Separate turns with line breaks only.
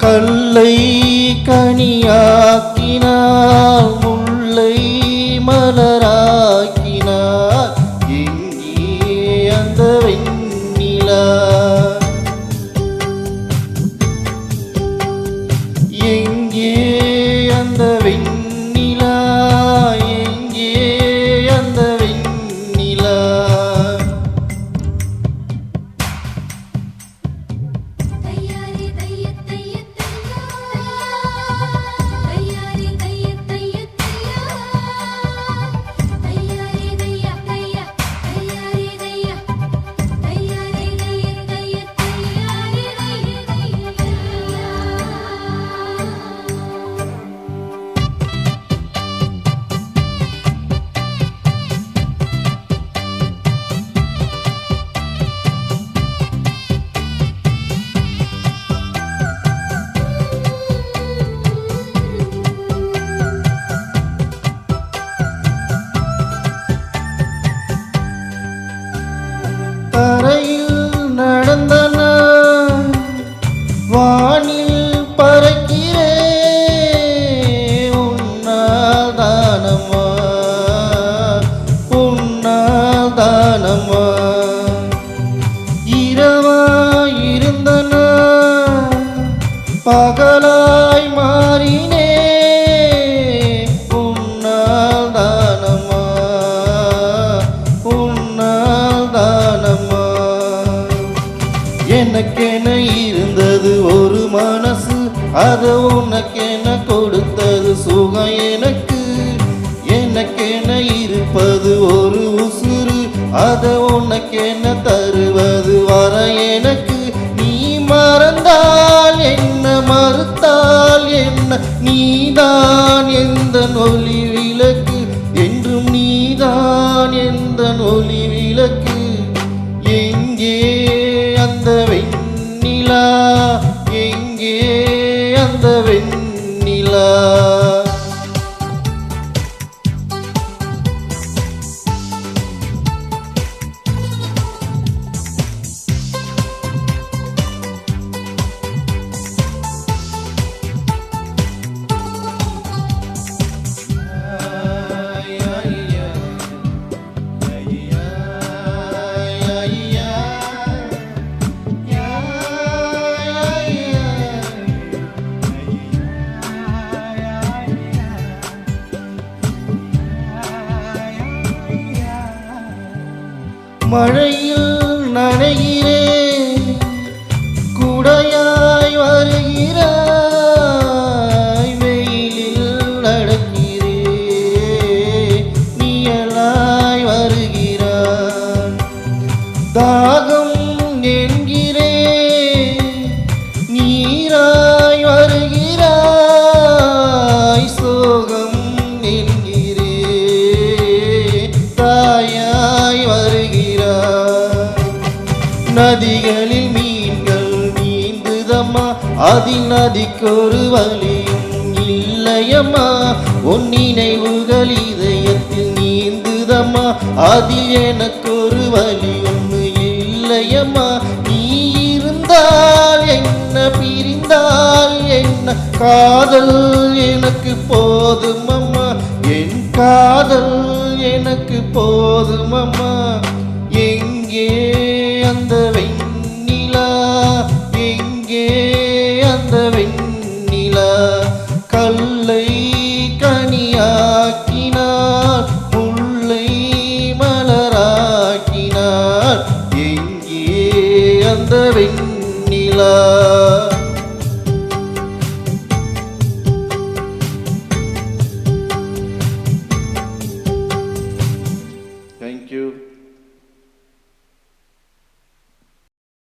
கல்லை கனியாக்கினார், முல்லை மலராக்கினார். எங்கே அந்த வெண்ணிலா? எங்கே அந்த வெண்ணிலா? எங்கே அந்த வெண்ணிலா? தரையில் நடந்தன, வானில் பறக்கிறே. உன்னால் தானம்மா, உன்னால் தானம்மா. இரவாயிருந்தன, பகலாய் மாறினே. உன்னால் தானம்மா, உன்னால் தானம்மா. எனக்கென இருந்தது ஒரு மனசு, அது உனக்கென கொடுத்தது சுகம் எனக்கு. எனக்கென இருப்பது ஒரு உசுறு, அது உனக்கென தருவது வர எனக்கு. நீ மறந்தால் என்ன, மறுத்தால் என்ன, நீதான் எந்த ஒளி விளக்கு, என்றும் நீதான் எந்த ஒளி விளக்கு. எங்கே அந்த வெண்ணிலா? எங்கே அந்த வெண்ணிலா? மழையில் நனைகிறேன், குடையாய் வருகிறாய். வெயிலில் நடக்கிறேன், நிழலாய் வருகிறாய். தாகம் என்கிறேன், நீராய் வருகிறாய். சோகம் என்கிறேன், தாயாய் வருகிறாய். நதிகளில் மீன்கள் நீந்துதம்மா, அதில் நதிக்கொரு வழியும் இல்லையம்மா. உன் நினைவுகள் இதயத்தில் நீந்துதம்மா, அதில் எனக்கொரு வழி ஒன்று இல்லையம்மா. நீ இருந்தால் என்ன, பிரிந்தால் என்ன, காதல் எனக்கு போதுமம்மா. என் காதல் எனக்கு போதுமம்மா. எங்கே அந்த வெண்ணிலா? எங்கே அந்த வெண்ணிலா?